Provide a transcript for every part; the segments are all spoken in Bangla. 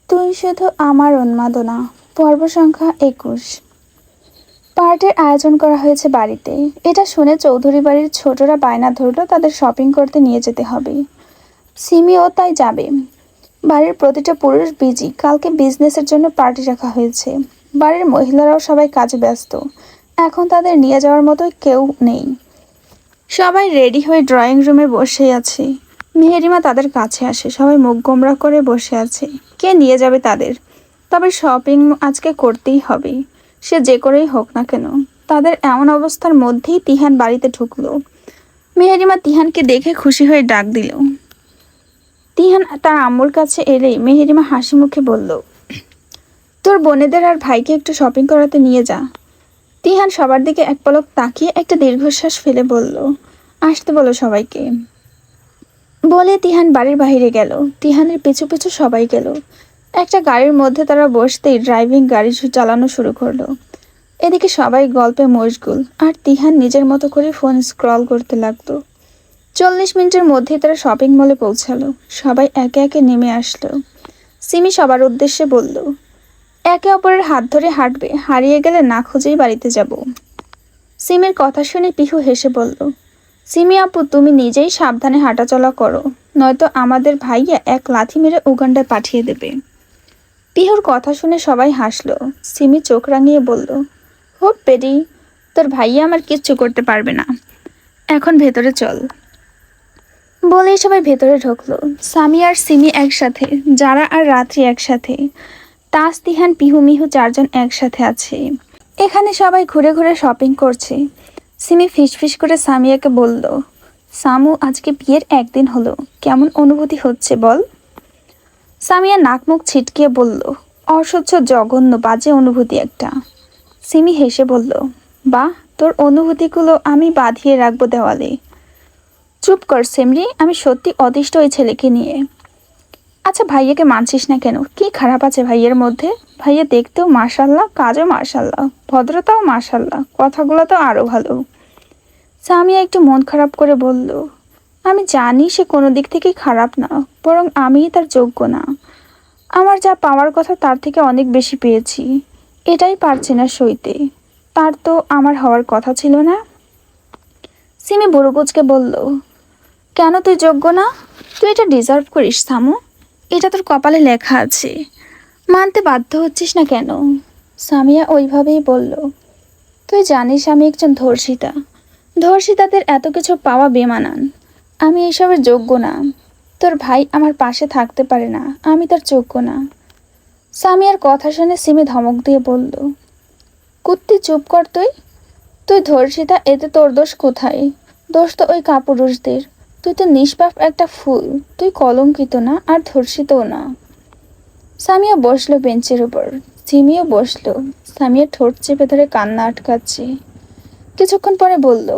তুই শুধু আমার উন্মাদনা। পর্ব সংখ্যা 21। পার্টির আয়োজন করা হয়েছে বাড়িতে। এটা শুনে চৌধুরী বাড়ির ছোটরা বায়না ধরল তাদের শপিং করতে নিয়ে যেতে হবে। সিমিও তাই যাবে। বাড়ির প্রতিটা পুরুষ বিজি, কালকে বিজনেসের জন্য পার্টি রাখা হয়েছে। বাড়ির মহিলারাও সবাই কাজে ব্যস্ত, এখন তাদের নিয়ে যাওয়ার মতো কেউ নেই। সবাই রেডি হয়ে ড্রয়িং রুমে বসে আছে। মেহেরিমা তাদের কাছে আসে, সবাই মুখ গোমরা করে বসে আছে। কে নিয়ে যাবে তাদের? তবে শপিং আজকে করতেই হবে, সে যে করেই হোক না কেন। তাদের এমন অবস্থার মধ্যেই তিহান বাড়িতে ঢুকলো। মেহেরিমা তিহানকে দেখে খুশি হয়ে ডাক দিল। তিহান তার আম্মুর কাছে এলেই মেহেরিমা হাসি মুখে বলল, তোর বোনেদের আর ভাইকে একটু শপিং করাতে নিয়ে যা। তিহান সবার দিকে এক পলক তাকিয়ে একটা দীর্ঘশ্বাস ফেলে বলল, আসতে বলো সবাইকে। বলে তিহান বাড়ির বাইরে গেল। তিহানের পিছু পিছু সবাই গেল। একটা গাড়ির মধ্যে তারা বসতেই ড্রাইভিং গাড়ি চালানো শুরু করলো। এদিকে সবাই গল্পে মশগুল, আর তিহান নিজের মতো করে ফোন স্ক্রল করতে লাগলো। 40 মিনিটের মধ্যেই তারা শপিং মলে পৌঁছালো। সবাই একে একে নেমে আসলো। সিমি সবার উদ্দেশ্যে বলল, একে অপরের হাত ধরে হাঁটবে, হারিয়ে গেলে না খুঁজেই বাড়িতে যাব। সিমির কথা শুনে পিহু হেসে বলল, সিমি আপু, তুমি নিজেই সাবধানে হাঁটাচলা করো, নয়তো আমাদের ভাইয়া এক লাথি মেরে উগান্ডায় পাঠিয়ে দেবে। পিহুর কথা শুনে সবাই হাসলো। সিমি চোখ রাঙিয়ে বলল, হোপ পেরি, তোর ভাইয়া আমার কিচ্ছু করতে পারবে না। এখন ভেতরে চল। বলেই সবাই ভেতরে ঢুকলো। সামি আর সিমি একসাথে, যারা আর রাত্রি একসাথে, তাস, তিহান, পিহু, মিহু চারজন একসাথে আছে। এখানে সবাই ঘুরে ঘুরে শপিং করছে। সিমি ফিসফিস করে সামিয়াকে বলল, সামু, আজকে বিয়ের একদিন হলো, কেমন অনুভূতি হচ্ছে বল? সামিয়া নাক মুখ ছিটকিয়ে বলল, অসহ্য জঘন্য বাজে অনুভূতি একটা। সিমি হেসে বলল, বাহ, তোর অনুভূতিগুলো আমি বাঁধিয়ে রাখবো দেওয়ালে। চুপ কর সেমরি, আমি সত্যি অতিষ্ঠ ওই ছেলেকে নিয়ে। আচ্ছা, ভাইয়াকে মানছিস না কেন? কি খারাপ আছে ভাইয়ের মধ্যে? ভাইয়া দেখতেও মাশাল্লাহ, কাজও মাশাল্লাহ, ভদ্রতাও মাশাল্লাহ, কথাগুলো তো আরও ভালো। সামিয়া একটু মন খারাপ করে বলল, আমি জানি সে কোনো দিক থেকেই খারাপ না, বরং আমিই তার যোগ্য না। আমার যা পাওয়ার কথা তার থেকে অনেক বেশি পেয়েছি, এটাই পারছি না সইতে। তার তো আমার হওয়ার কথা ছিল না। সিমি বুড়োগুজকে বলল, কেন তুই যোগ্য না? তুই এটা ডিজার্ভ করিস সামু, এটা তোর কপালে লেখা আছে। মানতে বাধ্য হচ্ছিস না কেন? সামিয়া ওইভাবেই বলল, তুই জানিস আমি একজন ধর্ষিতা। ধর্ষিতাদের এত কিছু পাওয়া বেমানান। আমি এসবের যোগ্য না। তোর ভাই আমার পাশে থাকতে পারে না, আমি তার যোগ্য না। সামিয়ার কথা শুনে সিমি ধমক দিয়ে বলল, কুত্তি, চুপ কর তুই। তুই ধর্ষিতা, এতে তোর দোষ কোথায়? দোষ তো ওই কাপুরুষদের। তুই তো নিষ্পাপ একটা ফুল। তুই কলঙ্কিত না, আর ধর্ষিতও না। সামিয়া বসলো বেঞ্চের উপর। সিমিও বসলো। সামিয়া ঠোঁট চেপে ধরে কান্না আটকাচ্ছে। কিছুক্ষণ পরে বলল,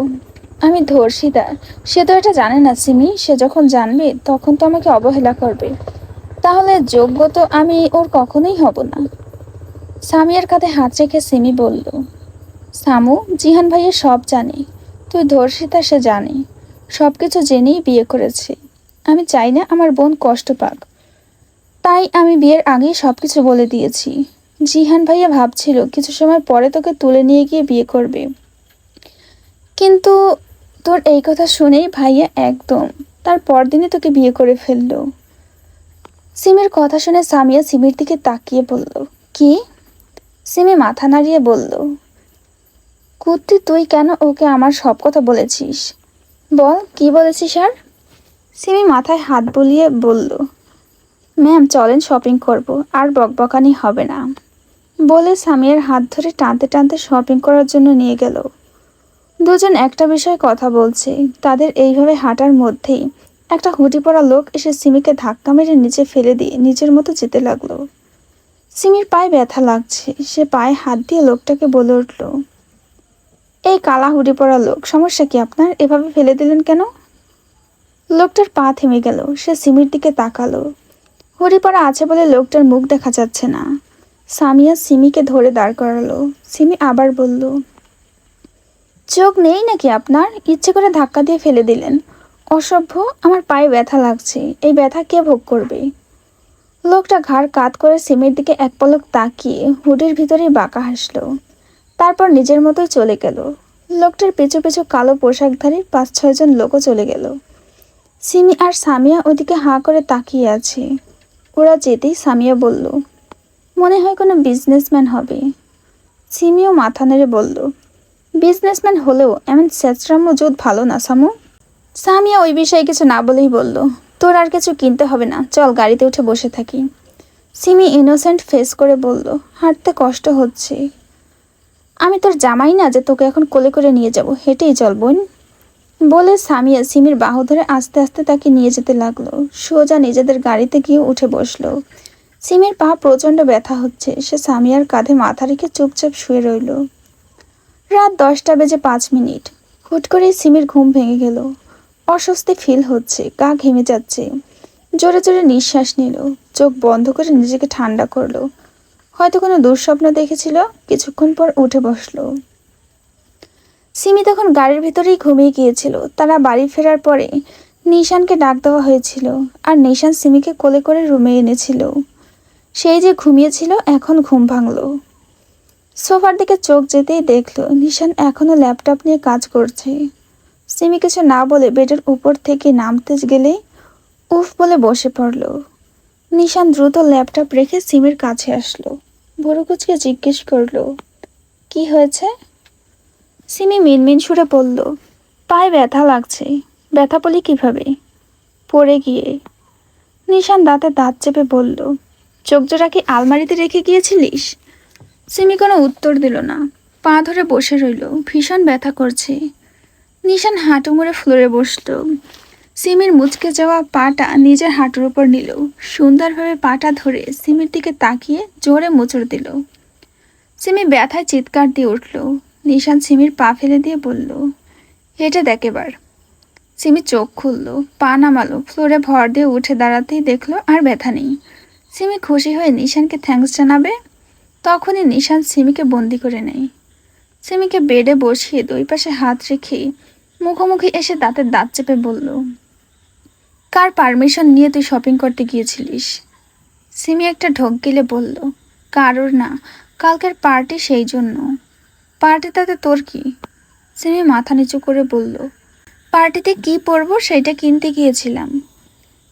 আমি ধর্ষিতা, সে তো এটা জানে না সিমি। সে যখন জানবে তখন তো আমাকে অবহেলা করবে। তাহলে যোগ্য তো আমি ওর কখনোই হব না। সামিয়ার কাঁধে হাত রেখে সিমি বলল, সামু, জিহান ভাইয়া সব জানে তুই ধর্ষিতা, সে জানে। সব কিছু জেনেই বিয়ে করেছে। আমি চাই না আমার বোন কষ্ট পাক, তাই আমি বিয়ের আগেই সব কিছু বলে দিয়েছি। জিহান ভাইয়া ভাবছিল কিছু সময় পরে তোকে তুলে নিয়ে গিয়ে বিয়ে করবে, কিন্তু তোর এই কথা শুনেই ভাইয়া একদম তার পরদিনই তোকে বিয়ে করে ফেললো। সিমির কথা শুনে সামিয়া সিমির দিকে তাকিয়ে বলল, কি? সিমি মাথা নাড়িয়ে বলল, কুত্তি, তুই কেন ওকে আমার সব কথা বলেছিস? বল, কি বলেছিস? আর সিমি মাথায় হাত বুলিয়ে বলল, ম্যাম চলেন শপিং করব, আর বকবকানি হবে না। বলে সামিয়ার হাত ধরে টানতে টানতে শপিং করার জন্য নিয়ে গেল। দুজন একটা বিষয়ে কথা বলছে। তাদের এইভাবে হাঁটার মধ্যেই একটা হুডি পরা লোক এসে সিমিকে ধাক্কা মেরে নিচে ফেলে দিয়ে নিজের মতো যেতে লাগলো। সিমির পায়ে ব্যথা লাগছে। সে পায়ে হাত দিয়ে লোকটাকে বলে উঠল, এই কালা হুডি পরা লোক, সমস্যা কি আপনার? এভাবে ফেলে দিলেন কেন? লোকটার পা থেমে গেল। সে সিমির দিকে তাকালো। হুডি পরা আছে বলে লোকটার মুখ দেখা যাচ্ছে না। সামিয়া সিমিকে ধরে দাঁড় করালো। সিমি আবার বলল, চোখ নেই নাকি আপনার? ইচ্ছে করে ধাক্কা দিয়ে ফেলে দিলেন। অসভ্য, আমার পায়ে ব্যথা লাগছে, এই ব্যথা কে ভোগ করবে? লোকটা ঘাড় কাত করে সিমির দিকে এক পলক তাকিয়ে হুডির ভিতরেই বাঁকা হাসলো। তারপর নিজের মতোই চলে গেল। লোকটার পিছু পিছু কালো পোশাকধারী 5-6 জন লোকও চলে গেল। সিমি আর সামিয়া ওদিকে হাঁ করে তাকিয়ে আছে। ওরা যেতেই সামিয়া বলল, মনে হয় কোনো বিজনেসম্যান হবে। সিমিও মাথা নেড়ে বলল, বিজনেসম্যান হলেও এমন স্যাঁচরা মজুদ ভালো না সামু। সামিয়া ওই বিষয়ে কিছু না বলেই বলল, তোর আর কিছু কিনতে হবে না, চল গাড়িতে উঠে বসে থাকি। সিমি ইনোসেন্ট ফেস করে বলল, হাঁটতে কষ্ট হচ্ছে। আমি তোর জামাই না যে তোকে এখন কোলে করে নিয়ে যাব, হেঁটেই চল বোন। বলে সামিয়া সিমির বাহু ধরে আস্তে আস্তে তাকে নিয়ে যেতে লাগলো। সোজা নিজেদের গাড়িতে গিয়ে উঠে বসলো। সিমির পা প্রচণ্ড ব্যথা হচ্ছে, সে সামিয়ার কাঁধে মাথা রেখে চুপচাপ শুয়ে রইল। রাত 10টা বেজে 5 মিনিট। হুট করেই সিমির ঘুম ভেঙে গেল। অস্বস্তি ফিল হচ্ছে, গা ঘেমে যাচ্ছে। জোরে জোরে নিঃশ্বাস নিল, চোখ বন্ধ করে নিজেকে ঠান্ডা করলো। হয়তো কোনো দুঃস্বপ্ন দেখেছিল। কিছুক্ষণ পর উঠে বসলো। সিমি তখন গাড়ির ভিতরেই ঘুমিয়ে গিয়েছিল। তারা বাড়ি ফেরার পরে নিশানকে ডাক দেওয়া হয়েছিল, আর নিশান সিমিকে কোলে করে রুমে এনেছিল। সেই যে ঘুমিয়েছিল এখন ঘুম ভাঙল। সোফার দিকে চোখ যেতেই দেখলো নিশান এখনো ল্যাপটপ নিয়ে কাজ করছে। সিমি কিছু না বলে বেডের উপর থেকে নামতে গেলে উফ বলে বসে পড়ল। নিশান দ্রুত ল্যাপটপ রেখে সিমির কাছে আসলো। ভুরুকুচকে জিজ্ঞেস করলো, কি হয়েছে? সিমি মিনমিন সুরে বলল, পায়ে ব্যথা লাগছে। ব্যথা বলি কিভাবে? পড়ে গিয়ে। নিশান দাঁতে দাঁত চেপে বলল, চোখ জোড়া কি আলমারিতে রেখে গিয়েছিলিস? সিমি কোনো উত্তর দিল না, পা ধরে বসে রইল। ভীষণ ব্যথা করছে। নিশান হাঁটু মুড়ে ফ্লোরে বসল। সিমির মুচকে যাওয়া পাটা নিজের হাঁটুর উপর নিল। সুন্দরভাবে পাটা ধরে সিমির দিকে তাকিয়ে জোরে মোচড় দিল। সিমি ব্যথায় চিৎকার দিয়ে উঠল। নিশান সিমির পা ফেলে দিয়ে বলল, হেঁটে দেখ এবার। সিমি চোখ খুলল, পা নামালো, ফ্লোরে ভর দিয়ে উঠে দাঁড়াতেই দেখলো আর ব্যথা নেই। সিমি খুশি হয়ে নিশানকে থ্যাঙ্কস জানাবে, তখনই নিশান সিমিকে বন্দি করে নেয়। সিমিকে বেডে বসিয়ে দুই পাশে হাত রেখে মুখোমুখি এসে দাঁতের দাঁত চেপে বলল, কার পারমিশন নিয়ে তুই শপিং করতে গিয়েছিলিস? সিমি একটা ঢোক গিলে বলল, কারোর না, কালকের পার্টি, সেই জন্য। পার্টি তাতে তোর কি? সিমি মাথা নিচু করে বলল, পার্টিতে কি পরবো সেটা কিনতে গিয়েছিলাম।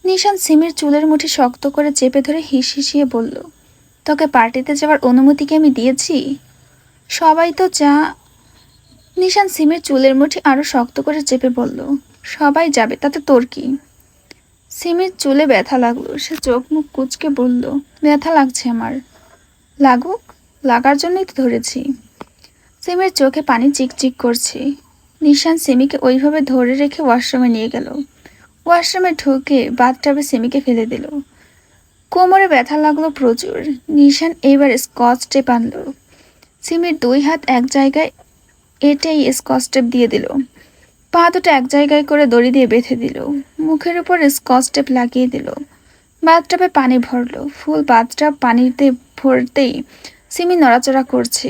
নিশান সিমির চুলের মুঠি শক্ত করে চেপে ধরে হিসিয়ে বলল, তোকে পার্টিতে যাওয়ার অনুমতি কি আমি দিয়েছি? সবাই তো নিশান সিমির চুলের মুঠি আরো শক্ত করে চেপে বলল, সবাই যাবে, তাতে তোর কি? সিমির চুলে ব্যথা লাগলো। সে চোখ মুখ কুঁচকে বলল, ব্যথা লাগছে আমার। লাগুক, লাগার জন্যই তো ধরেছি। সিমির চোখে পানি চিকচিক করছে। নিশান সিমিকে ওইভাবে ধরে রেখে ওয়াশরুমে নিয়ে গেল। ওয়াশরুমে ঢুকে বাথটাবে সিমিকে ফেলে দিল। কোমরে ব্যথা লাগলো প্রচুর। নিশান এইবার স্কচ টেপ আনলো। সিমির দুই হাত এক জায়গায় এটাই স্কচ টেপ দিয়ে দিল। পা দুটো এক জায়গায় করে দড়ি দিয়ে বেঁধে দিল। মুখের উপর স্কচ টেপ লাগিয়ে দিল। বাথটাবে পানি ভরলো। ফুল বাথটাব পানিতে ভরতেই সিমি নড়াচড়া করছে,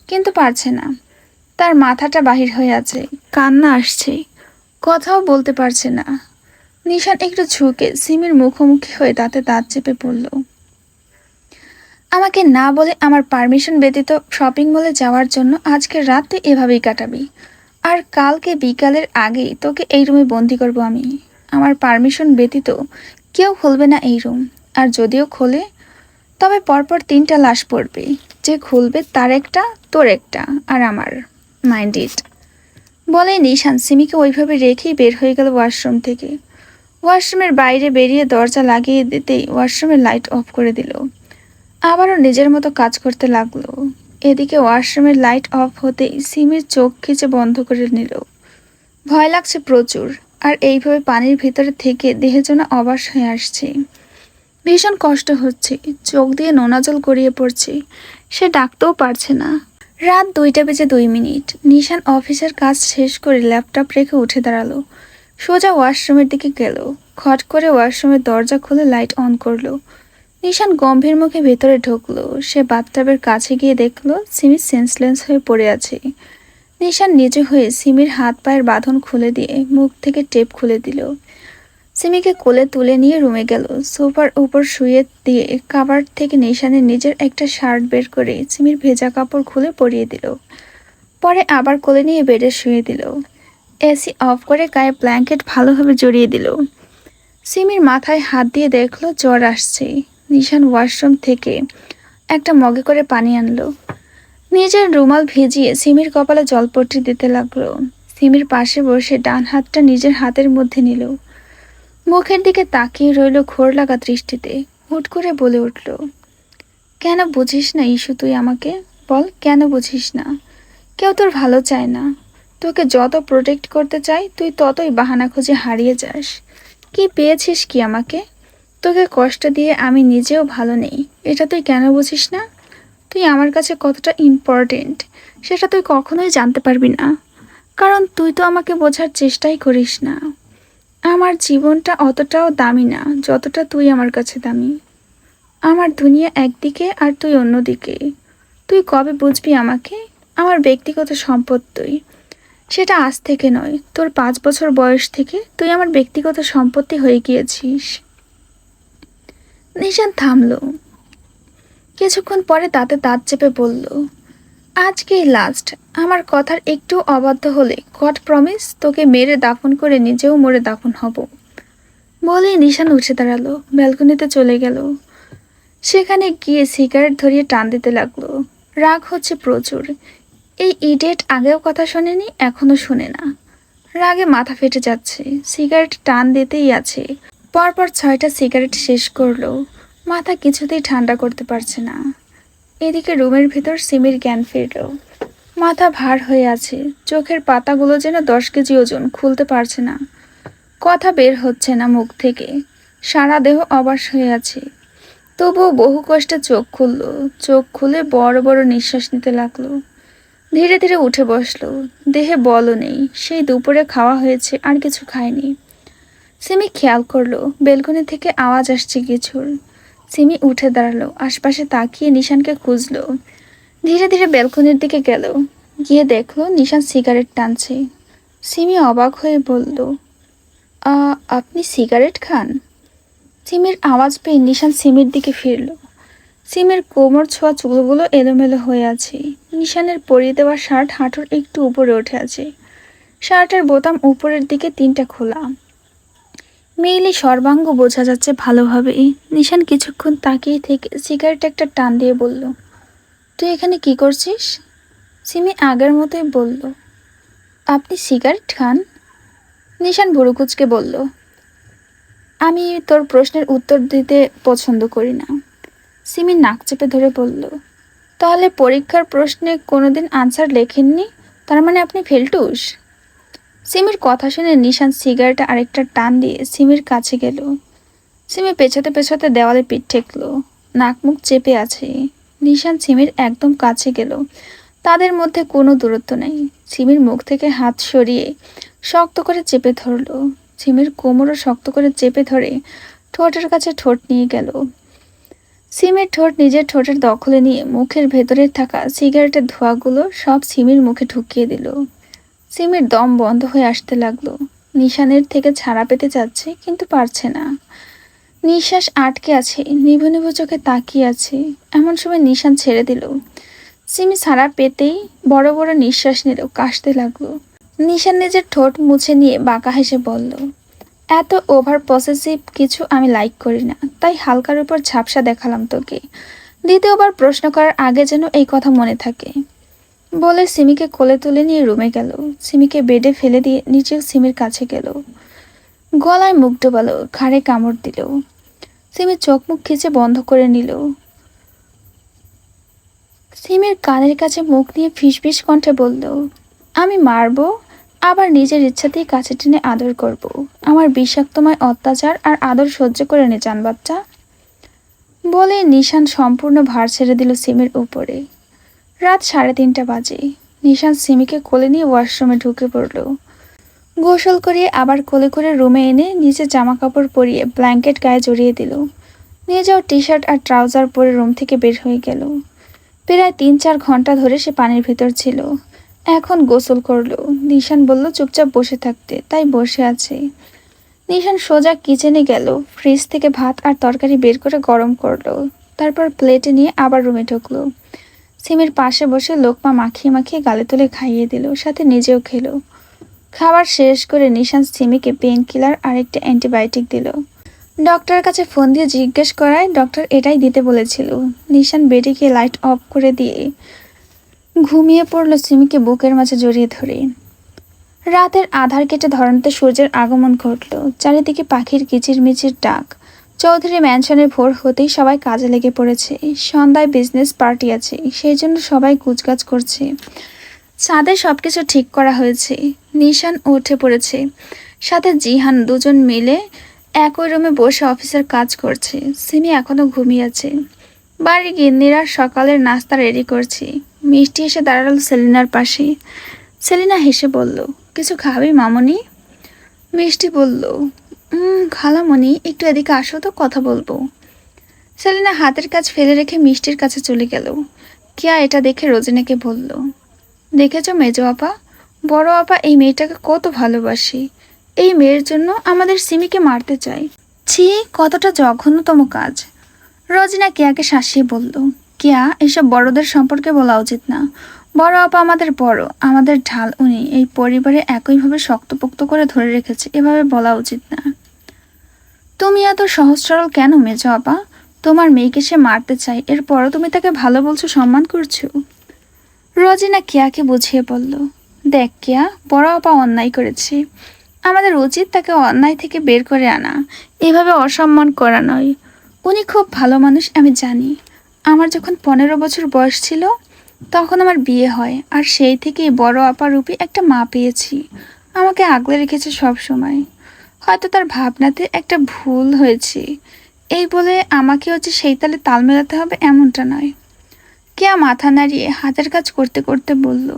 কিন্তু পারছে না। তার মাথাটা বাহির হয়ে আছে, কান্না আসছে, কথাও বলতে পারছে না। নিশান একটু ঝুঁকে সিমির মুখোমুখি হয়ে দাঁতে দাঁত চেপে বলল, আমাকে না বলে আমার পারমিশন ব্যতীত শপিং মলে যাওয়ার জন্য আজকের রাত তুই এভাবেই কাটাবি, আর কালকে বিকালের আগেই তোকে এই রুমে বন্দি করব আমি। আমার পারমিশন ব্যতীত কেউ খুলবে না এই রুম, আর যদিও খোলে তবে পরপর 3টা লাশ পড়বে। যে খুলবে তার একটা, তোর একটা, আর আমার। Mind it. বলে নিশান সিমিকে ওইভাবে রেখেই বের হয়ে গেল ওয়াশরুম থেকে। ওয়াশরুমের বাইরে বেরিয়ে দরজা লাগিয়ে দিতেই ওয়াশরুমের লাইট অফ করে দিল। আবারও নিজের মতো কাজ করতে লাগলো। এদিকে ওয়াশরুমের লাইট অফ হতেই সিমির চোখ খিচে বন্ধ করে নিল। ভয় লাগছে প্রচুর, আর এইভাবে পানির ভিতরে থেকে দেহে যেন অবাস হয়ে আসছে। ভীষণ কষ্ট হচ্ছে, চোখ দিয়ে নোনা জল গড়িয়ে পড়ছে। সে ডাকতেও পারছে না। রাত 2টা বেজে 2 মিনিট। নিশান অফিসের কাজ শেষ করে ল্যাপটপ রেখে উঠে দাঁড়ালো। সোজা ওয়াশরুমের দিকে গেল। খট করে ওয়াশরুমের দরজা খুলে লাইট অন করলো। নিশান গম্ভীর মুখে ভেতরে ঢুকলো। সে বাথটাবের কাছে গিয়ে দেখলো সিমি সেন্সলেস হয়ে পড়ে আছে। নিশান নিজে হয়ে সিমির হাত পায়ের বাঁধন খুলে দিয়ে মুখ থেকে টেপ খুলে দিল। সিমিকে কোলে তুলে নিয়ে রুমে গেল। সোফার উপর শুয়ে দিয়ে কাভার্ড থেকে নিশানের নিজের একটা শার্ট বের করে সিমির ভেজা কাপড় খুলে পরিয়ে দিল। পরে আবার কোলে নিয়ে বেডে শুয়ে দিল। এসি অফ করে গায়ে ব্ল্যাঙ্কেট ভালোভাবে জড়িয়ে দিল। সিমির মাথায় হাত দিয়ে দেখলো জ্বর আসছে। নিশান ওয়াশরুম থেকে একটা মগে করে পানি আনলো। নিজের রুমাল ভিজিয়ে সিমির কপালে জলপট্টি দিতে লাগলো। সিমির পাশে বসে ডান হাতটা নিজের হাতের মধ্যে নিল। মুখের দিকে তাকিয়ে রইল ঘোর লাগা দৃষ্টিতে। হুট করে বলে উঠল, কেন বুঝিস না ইস্যু তুই আমাকে? বল, কেন বুঝিস না? কেউ তোর ভালো চায় না। তোকে যত প্রোটেক্ট করতে চাই তুই ততই বাহানা খুঁজে হারিয়ে যাস। কি পেয়েছিস কি আমাকে? তোকে কষ্ট দিয়ে আমি নিজেও ভালো নেই, এটা তুই কেন বুঝিস না? তুই আমার কাছে কতটা ইম্পর্টেন্ট সেটা তুই কখনোই জানতে পারবি না, কারণ তুই তো আমাকে বোঝার চেষ্টাই করিস না। আমার জীবনটা অতটাও দামি না যতটা তুই আমার কাছে দামি। আমার দুনিয়া একদিকে আর তুই অন্যদিকে। তুই কবে বুঝবি আমাকে? আমার ব্যক্তিগত সম্পদ তুই। সেটা আজ থেকে নয়, তোর 5 বছর বয়স থেকে তুই আমার ব্যক্তিগত সম্পত্তি হয়ে গিয়েছিস। নিশান থামলো। কিছুক্ষণ পরে দাঁতে দাঁত চেপে বলল, আজকেই লাস্ট। আমার কথার একটু অবাধ্য হলে গড প্রমিস তোকে মেরে দাফন করে নিজেও মরে দাফন হব। বলেই নিশান উঠে দাঁড়ালো, ব্যালকনিতে চলে গেল। সেখানে গিয়ে সিগারেট ধরিয়ে টান দিতে লাগলো। রাগ হচ্ছে প্রচুর। এই ইডিয়েট আগেও কথা শোনেনি, এখনো শোনে না। রাগে মাথা ফেটে যাচ্ছে। সিগারেট টান দিতেই আছে। পরপর 6টা সিগারেট শেষ করলো। মাথা কিছুতেই ঠান্ডা করতে পারছে না। এদিকে রুমের ভেতর সিমির জ্ঞান ফিরল। মাথা ভার হয়ে আছে। চোখের পাতাগুলো যেন 10 কেজি ওজন, খুলতে পারছে না। কথা বের হচ্ছে না মুখ থেকে। সারা দেহ অবশ হয়ে আছে। তবুও বহু কষ্টে চোখ খুলল। চোখ খুলে বড় বড় নিঃশ্বাস নিতে লাগলো। ধীরে ধীরে উঠে বসলো। দেহে বলও নেই। সেই দুপুরে খাওয়া হয়েছে, আর কিছু খায়নি। সিমি খেয়াল করলো বেলকনি থেকে আওয়াজ আসছে কিছুর। সিমি উঠে দাঁড়ালো, আশপাশে তাকিয়ে নিশানকে খুঁজলো। ধীরে ধীরে বেলকনির দিকে গেল। গিয়ে দেখলো নিশান সিগারেট টানছে। সিমি অবাক হয়ে বলল, আপনি সিগারেট খান? সিমির আওয়াজ পেয়ে নিশান সিমির দিকে ফিরল। সিমির কোমর ছোঁয়া চুলগুলো এলোমেলো হয়ে আছে। নিশানের পরিয়ে দেওয়া শার্ট হাঁটুর একটু উপরে উঠে আছে। শার্টের বোতাম উপরের দিকে 3টা খোলা। মেইলি সর্বাঙ্গ বোঝা যাচ্ছে ভালোভাবেই। নিশান কিছুক্ষণ তাকিয়ে থেকে সিগারেট একটা টান দিয়ে বলল, তুই এখানে কি করছিস? সিমি আগের মতোই বলল, আপনি সিগারেট খান? নিশান ভুরু কুঁচকে বলল, আমি তোর প্রশ্নের উত্তর দিতে পছন্দ করি না। সিমি নাক চেপে ধরে বলল, তাহলে পরীক্ষার প্রশ্নে কোনোদিন আনসার লেখেননি, তার মানে আপনি ফেলটুস? সিমির কথা শুনে নিশান সিগারেট আরেকটা টান দিয়ে সিমির কাছে গেল। সিমি পেছাতে পেছাতে দেওয়ালে পিঠ ঠেকলো। নাক মুখ চেপে আছে। নিশান সিমির একদম কাছে গেল। তাদের মধ্যে কোনো দূরত্ব নেই। সিমির মুখ থেকে হাত সরিয়ে শক্ত করে চেপে ধরলো। সিমির কোমরও শক্ত করে চেপে ধরে ঠোঁটের কাছে ঠোঁট নিয়ে গেল। সিমির ঠোঁট নিজের ঠোঁটের দখলে নিয়ে মুখের ভেতরে থাকা সিগারেটের ধোঁয়াগুলো সব সিমির মুখে ঢুকিয়ে দিল। সিমির দম বন্ধ হয়ে আসতে লাগলো। নিশানের থেকে ছাড়া পেতে যাচ্ছে, কিন্তু পারছে না। নিঃশ্বাস আটকে আছে। নিভু নিভু চোখে তাকিয়ে আছে। এমন সময় নিশান ছেড়ে দিল। সিমি ছাড়া পেতেই বড় বড় নিঃশ্বাস নিল, কাশতে লাগলো। নিশান নিজের ঠোঁট মুছে নিয়ে বাঁকা হেসে বলল, এত ওভার পসেসিভ কিছু আমি লাইক করি না, তাই হালকার উপর ঝাপসা দেখালাম তোকে। দ্বিতীয়বার প্রশ্ন করার আগে যেন এই কথা মনে থাকে। বলে সিমিকে কোলে তুলে নিয়ে রুমে গেল। সিমিকে বেডে ফেলে দিয়ে নিচেও সিমির কাছে গেল। গলায় মুখ ডোবালো, ঘাড়ে কামড় দিল। সিমি চোখ মুখ খিচে বন্ধ করে নিল। সিমির কানের কাছে মুখ নিয়ে ফিসফিস কণ্ঠে বলল, আমি মারবো, আবার নিজের ইচ্ছাতেই কাছে টেনে আদর করব। আমার বিষাক্তময় অত্যাচার আর আদর সহ্য করে নে জান বাচ্চা। বলে নিশান সম্পূর্ণ ভার ছেড়ে দিল সিমির উপরে। রাত 3:30 বাজে। নিশান সিমিকে কোলে নিয়ে ওয়াশরুমে ঢুকে পড়ল। গোসল করিয়ে আবার কোলে করে রুমে এনে নিচে জামা কাপড় পরিয়ে ব্ল্যাঙ্কেট গায়ে জড়িয়ে দিল। নিজেও টি শার্ট আর ট্রাউজার পরে রুম থেকে বের হয়ে গেল। প্রায় 3-4 ঘন্টা ধরে সে পানির ভিতর ছিল। এখন গোসল করলো। নিশান বলল চুপচাপ বসে থাকতে, তাই বসে আছে। নিশান সোজা কিচেনে গেল, ফ্রিজ থেকে ভাত আর তরকারি বের করে গরম করলো, তারপর প্লেটে নিয়ে আবার রুমে ঢুকলো। সিমির পাশে বসে লোকমা মাখিয়ে মাখিয়ে গালে তুলে খাইয়ে দিল, সাথে নিজেও খেলো। খাবার শেষ করে নিশান সিমিকে পেন কিলার আর একটা অ্যান্টিবায়োটিক দিল। ডক্টরের কাছে ফোন দিয়ে জিজ্ঞেস করায় ডক্টর এটাই দিতে বলেছিল। নিশান বেডে গিয়ে লাইট অফ করে দিয়ে ঘুমিয়ে পড়লো সিমিকে বুকের মাঝে জড়িয়ে ধরে। রাতের আধার কেটে ধরনতে সূর্যের আগমন ঘটল। চারিদিকে পাখির কিচিরমিচির ডাক। চৌধুরী ম্যানশনে ভোর হতেই সবাই কাজে লেগে পড়েছে। সন্ধ্যায় বিজনেস পার্টি আছে, সেই জন্য সবাই কুচকাচ করছে। ছাদে সবকিছু ঠিক করা হয়েছে। নিশান উঠে পড়েছে, সাথে জিহান, দুজন মিলে একই রুমে বসে অফিসের কাজ করছে। সিমি এখনো ঘুমিয়ে আছে। বাড়ির গিন্নিরা সকালের নাস্তা রেডি করছে। মিষ্টি এসে দাঁড়ালো সেলিনার পাশে। সেলিনা হেসে বলল, কিছু খাবি মামনি? মিষ্টি বলল, খালামণি একটু এদিকে আসো তো, কথা বলবো। সেলিনা হাতের কাজ ফেলে রেখে মিষ্টির কাছে চলে গেল। কিয়া এটা দেখে রোজিনাকে বলল, দেখেছ মেজো আপা, বড় আপা এই মেয়েটাকে কত ভালোবাসে। এই মেয়ের জন্য আমাদের সিমিকে মারতে চায়। ছি, কতটা জঘন্যতম কাজ। রোজিনা কেয়াকে শাসিয়ে বলল, কেয়া, এসব বড়দের সম্পর্কে বলা উচিত না। বড় আপা আমাদের বড়, আমাদের ঢাল, উনি এই পরিবারে একইভাবে শক্তপোক্ত করে ধরে রেখেছে, এভাবে বলা উচিত না। তুমি এত সহজ সরল কেন মেজো আপা? তোমার মেয়েকে সে মারতে চায়, এরপরও তুমি তাকে ভালো বলছো, সম্মান করছো। রোজিনা কেয়াকে বুঝিয়ে বলল, দেখ কেয়া, বড় আপা অন্যায় করেছে, আমাদের উচিত তাকে অন্যায় থেকে বের করে আনা, এভাবে অসম্মান করা নয়। উনি খুব ভালো মানুষ, আমি জানি। আমার যখন 15 বছর বয়স ছিল তখন আমার বিয়ে হয়, আর সেই থেকেই বড় আপা রূপী একটা মা পেয়েছি। আমাকে আগলে রেখেছে সব সময়। হয়তো তার ভাবনাতে একটা ভুল হয়েছে, এই বলে আমাকেও যে সেই তালে তাল মেলাতে হবে এমনটা নয়। কেয়া মাথা নাড়িয়ে হাতের কাজ করতে করতে বলল,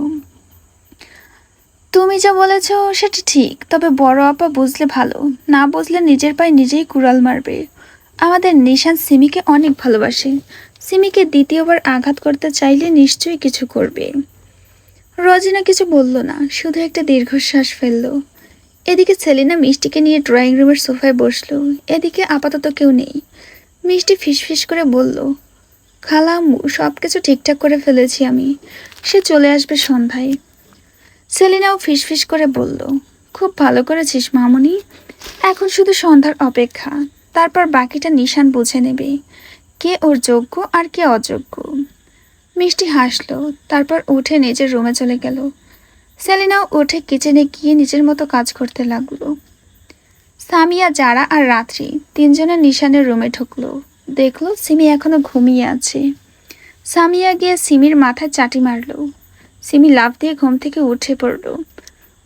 তুমি যা বলেছ সেটা ঠিক, তবে বড় আপা বুঝলে ভালো, না বুঝলে নিজের পায়ে নিজেই কুড়াল মারবে। আমাদের নিশান সিমিকে অনেক ভালোবাসে, সিমিকে দ্বিতীয়বার আঘাত করতে চাইলে নিশ্চয়ই কিছু করবে। রোজিনা কিছু বলল না, শুধু একটা দীর্ঘশ্বাস ফেলল। এদিকে সেলিনা মিষ্টিকে নিয়ে ড্রয়িং রুমের সোফায় বসলো। এদিকে আপাতত কেউ নেই। মিষ্টি ফিসফিস করে বলল, খালাম্মু, সব কিছু ঠিকঠাক করে ফেলেছি আমি, সে চলে আসবে সন্ধ্যায়। সেলিনাও ফিসফিস করে বলল, খুব ভালো করেছিস মামুনি, এখন শুধু সন্ধ্যার অপেক্ষা, তারপর বাকিটা নিশান বুঝে নেবে, কে ওর যোগ্য আর কে অযোগ্য। মিষ্টি হাসলো, তারপর উঠে নিজের রুমে চলে গেল। সেলিনাও উঠে কিচেনে গিয়ে নিজের মতো কাজ করতে লাগলো। সামিয়া, যারা আর রাত্রি তিনজনের নিশানের রুমে ঢুকলো। দেখলো সিমি এখনো ঘুমিয়ে আছে। সামিয়া গিয়ে সিমির মাথায় চাটি মারলো। সিমি লাফ দিয়ে ঘুম থেকে উঠে পড়ল।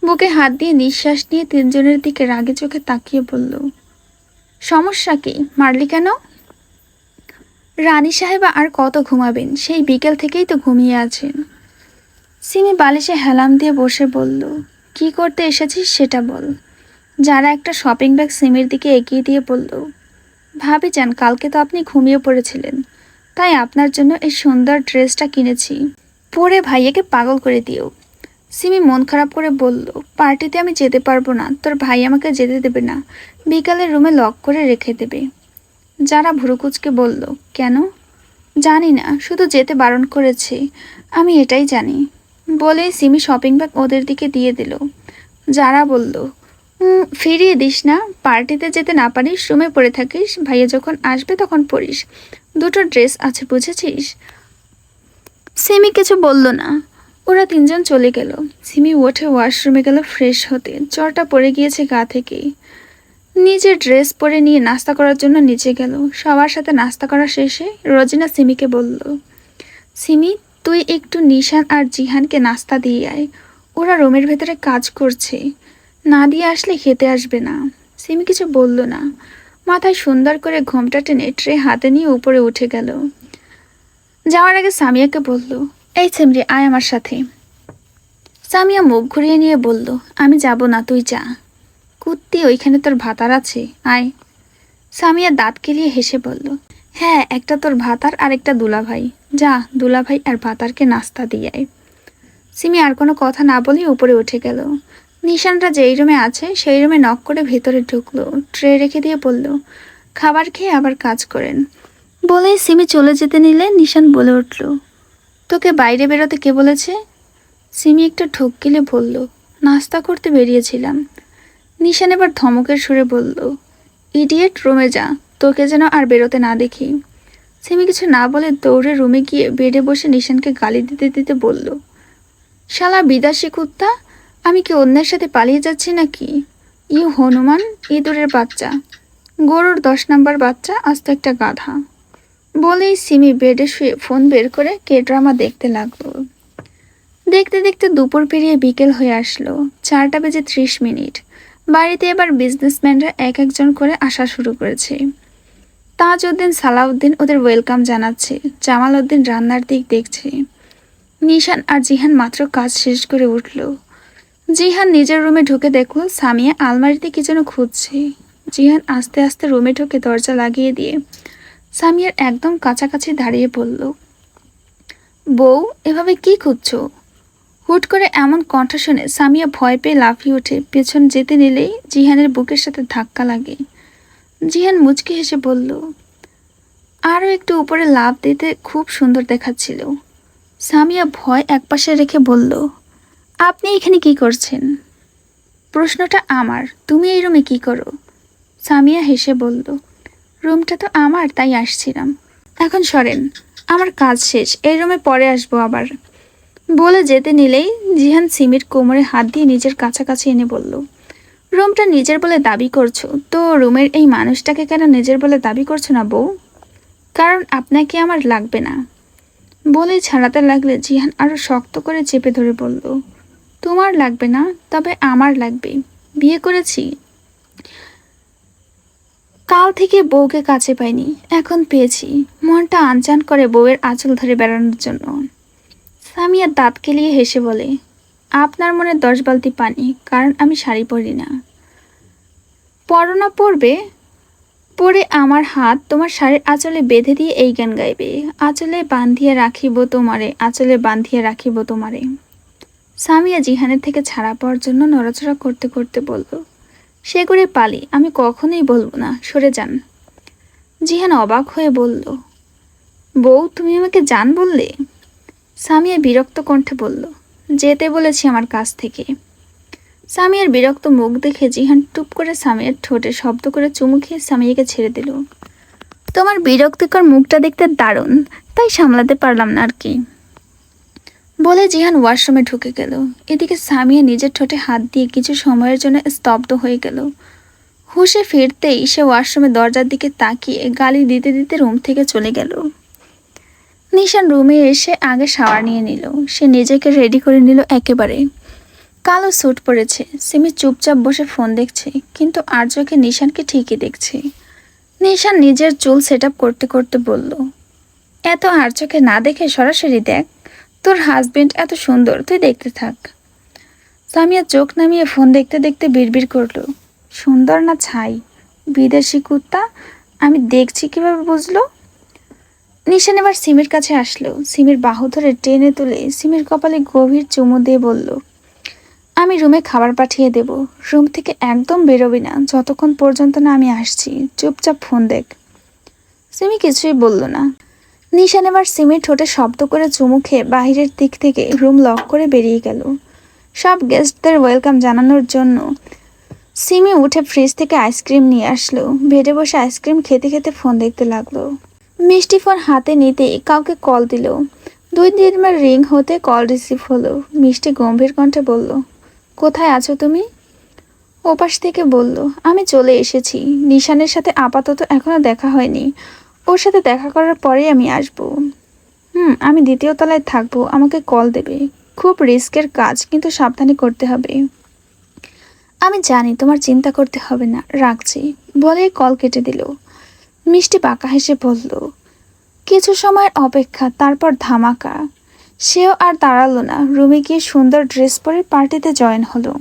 বুকে হাত দিয়ে নিঃশ্বাস নিয়ে তিনজনের দিকে রাগে চোখে তাকিয়ে বলল, সমস্যা কি, মারলি কেন? রানী সাহেবা আর কত ঘুমাবেন, সেই বিকেল থেকেই তো ঘুমিয়ে আছেন। সিমি বালিশে হেলাম দিয়ে বসে বলল, কি করতে এসেছিস সেটা বল। যারা একটা শপিং ব্যাগ সিমির দিকে এগিয়ে দিয়ে বলল, ভাবি যান, কালকে তো আপনি ঘুমিয়ে পড়েছিলেন, তাই আপনার জন্য এই সুন্দর ড্রেসটা কিনেছি, পরে ভাইয়াকে পাগল করে দিও। সিমি মন খারাপ করে বলল, পার্টিতে আমি যেতে পারবো না, তোর ভাই আমাকে যেতে দেবে না, বিকালে রুমে লক করে রেখে দেবে। যারা ভুরুকুচকে বলল, কেন? জানি না, শুধু যেতে বারণ করেছে, আমি এটাই জানি। বলে সিমি শপিং ব্যাগ ওদের দিকে দিয়ে দিল। যারা বলল, ফিরিয়ে দিস না, পার্টিতে যেতে না পারিস, রুমে পড়ে থাকিস, ভাইয়া যখন আসবে তখন পড়িস, দুটো ড্রেস আছে, বুঝেছিস? সিমি কিছু বলল না। ওরা তিনজন চলে গেল। সিমি উঠে ওয়াশরুমে গেল ফ্রেশ হতে, জ্বরটা পড়ে গিয়েছে গা থেকে। নিজের ড্রেস পরে নিয়ে নাস্তা করার জন্য নিচে গেল। সবার সাথে নাস্তা করা শেষে রোজিনা সিমিকে বলল, সিমি, তুই একটু নিশান আর জিহানকে নাস্তা দিয়ে আয়, ওরা রুমের ভেতরে কাজ করছে, না দিয়ে আসলে খেতে আসবে না। সিমি কিছু বলল না, মাথায় সুন্দর করে ঘোমটা টেনে ট্রে হাতে নিয়ে উপরে উঠে গেল। যাওয়ার আগে সামিয়াকে বলল, এই ছেমরি, আয় আমার সাথে। সামিয়া মুখ ঘুরিয়ে নিয়ে বলল, আমি যাব না, তুই যা। কুত্তি, ওইখানে তোর ভাতার আছে, আয়। সামিয়া দাঁত কেলিয়ে হেসে বলল, হ্যাঁ, একটা তোর ভাতার আর একটা দুলাভাই, যা, দুলাভাই আর ভাতারকে নাস্তা দিয়ে আয়। সিমি আর কোনো কথা না বলে উপরে উঠে গেল। নিশানরা যেই রুমে আছে সেই রুমে নক করে ভেতরে ঢুকলো, ট্রে রেখে দিয়ে বলল, খাবার খেয়ে আবার কাজ করেন। বলেই সিমি চলে যেতে নিলে নিশান বলে উঠল, তোকে বাইরে বেরোতে কে বলেছে? সিমি একটা ঢোক গিলে বলল, নাস্তা করতে বেরিয়েছিলাম। নিশান এবার ধমকের সুরে বলল, ইডিয়েট, রুমে যা, তোকে যেন আর বেরোতে না দেখি। সিমি কিছু না বলে দৌড়ে রুমে গিয়ে বেডে বসে নিশানকে গালি দিতে দিতে বলল, শালা বিদেশি কুত্তা, আমি কি অন্যের সাথে পালিয়ে যাচ্ছি নাকি? ইউ হনুমান, ইঁদুরের বাচ্চা, গরুর 10 নম্বর বাচ্চা, আস্ত একটা গাধা। বলেই সিমি বেডে শুয়ে ফোন বের করে কে ড্রামা দেখতে লাগলো। দেখতে দেখতে দুপুর পেরিয়ে বিকেল হয়ে আসলো, 4টা বেজে 30 মিনিট। বাড়িতে এবার বিজনেসম্যানরা এক একজন করে আসা শুরু করেছে। তাজউদ্দিন, সালাউদ্দিন ওদের ওয়েলকাম জানাচ্ছে, জামাল উদ্দিন রান্নার দিক দেখছে। নিশান আর জিহান মাত্র কাজ শেষ করে উঠল। জিহান নিজের রুমে ঢুকে দেখলো সামিয়া আলমারিতে কি যেন খুঁজছে। জিহান আস্তে আস্তে রুমে ঢুকে দরজা লাগিয়ে দিয়ে সামিয়ার একদম কাছাকাছি দাঁড়িয়ে পড়ল। বউ, এভাবে কি খুঁজছো? হুট করে এমন কণ্ঠ শুনে সামিয়া ভয় পেয়ে লাফিয়ে উঠে পেছন যেতে নিলেই জিহানের বুকের সাথে ধাক্কা লাগে। জিহান মুচকি হেসে বলল, আরও একটু উপরে লাফ দিতে খুব সুন্দর দেখাচ্ছিল। সামিয়া ভয় একপাশে রেখে বলল, আপনি এখানে কি করছেন? প্রশ্নটা আমার, তুমি এই রুমে কি করো? সামিয়া হেসে বলল, রুমটা তো আমার, তাই আসছিলাম। এখন সরেন, আমার কাজ শেষ, এই রুমে পরে আসবো আবার। বলে যেতে নিলেই জিহান সিমির কোমরে হাত দিয়ে নিজের কাছাকাছি এনে বলল, রুমটা নিজের বলে দাবি করছো তো রুমের এই মানুষটাকে কেন নিজের বলে দাবি করছো না বউ? কারণ আপনাকে আমার লাগবে না। বলেই ছাড়াতে লাগলে জিহান আরো শক্ত করে চেপে ধরে বলল, তোমার লাগবে না, তবে আমার লাগবে। বিয়ে করেছি, কাল থেকে বউকে কাছে পাইনি, এখন পেয়েছি। মনটা আনচান করে বউয়ের আঁচল ধরে বেড়ানোর জন্য। সামিয়া দাঁত কেলিয়ে হেসে বলে, আপনার মনে 10 বালতি পানি, কারণ আমি শাড়ি পরি না। পরো না, পরবে? পরে আমার হাত তোমার শাড়ির আঁচলে বেঁধে দিয়ে এই গান গাইবে, আঁচলে বাঁধিয়ে রাখিব তোমারে, আঁচলে বাঁধিয়ে রাখিব তোমারে। সামিয়া জিহানের থেকে ছাড়া পাওয়ার জন্য নড়াচড়া করতে করতে বলল, সে করে পালি, আমি কখনোই বলবো না, সরে যান। জিহান অবাক হয়ে বলল, বউ, তুমি আমাকে জান বললে? সামিয়া বিরক্ত কণ্ঠে বলল, যেতে বলেছি আমার কাছ থেকে। সামিয়ার বিরক্ত মুখ দেখে জিহান টুপ করে সামিয়ার ঠোঁটে শব্দ করে চুমু খেয়ে সামিয়াকে ছেড়ে দিল। তোমার বিরক্তিকর মুখটা দেখতে দারুণ, তাই সামলাতে পারলাম না আর কি। বলে জিহান ওয়াশরুমে ঢুকে গেল। এদিকে সামিয়া নিজের ঠোঁটে হাত দিয়ে কিছু সময়ের জন্য স্তব্ধ হয়ে গেল। হুশে ফিরতেই সে ওয়াশরুমের দরজার দিকে তাকিয়ে গালি দিতে দিতে রুম থেকে চলে গেল। নিশান রুমে এসে আগে শাওয়ার নিয়ে নিল। সে নিজেকে রেডি করে নিল একেবারে। কালো স্যুট পরেছে। সিমি চুপচাপ বসে ফোন দেখছে, কিন্তু আর্যকে নিশানকে ঠিকই দেখছে। নিশান নিজের চুল সেট আপ করতে করতে বলল, এত আর্যকে না দেখে সরাসরি দেখ, তোর হাজবেন্ড এত সুন্দর, তুই দেখতে থাক। সামিয়া চোখ নামিয়ে ফোন দেখতে দেখতে বিড়বিড় করলো, সুন্দর না ছাই, বিদেশি কুত্তা, আমি দেখছি কিভাবে বুঝলো? নিশান এবার সিমির কাছে আসলো। সিমির বাহু ধরে টেনে তুলে সিমির কপালে গভীর চুমু দিয়ে বলল, আমি রুমে খাবার পাঠিয়ে দেব, রুম থেকে একদম বেরোবি না যতক্ষণ পর্যন্ত না আমি আসছি, চুপচাপ ফোন দেখ। সিমি কিছুই বলল না। নিশান এবার সিমির ঠোঁটে শব্দ করে চুমু খেয়ে বাহিরের দিক থেকে রুম লক করে বেরিয়ে গেল। সব গেস্টদের ওয়েলকাম জানানোর জন্য সিমি উঠে ফ্রিজ থেকে আইসক্রিম নিয়ে আসলো। বেডে বসে আইসক্রিম খেতে খেতে ফোন দেখতে লাগলো। মিষ্টি ফোন হাতে নিতে কাউকে কল দিল। 2-3 বার রিং হতে কল রিসিভ হলো। মিষ্টি গম্ভীর কণ্ঠে বলল, কোথায় আছো তুমি? ওপাশ থেকে বলল, আমি চলে এসেছি। নিশানের সাথে আপাতত এখনো দেখা হয়নি, ওর সাথে দেখা করার পরেই আমি আসবো। আমি 2য় তলায় থাকবো, আমাকে কল দেবে। খুব রিস্কের কাজ, কিন্তু সাবধানে করতে হবে। আমি জানি, তোমার চিন্তা করতে হবে না, রাখছি। বলে কল কেটে দিল। মিষ্টি বাঁকা হেসে বলল, কিছু সময়ের অপেক্ষা, তারপর ধামাকা। সেও আর দাঁড়ালো না, রুমে গিয়ে সুন্দর ড্রেস পরে পার্টিতে জয়েন হলো।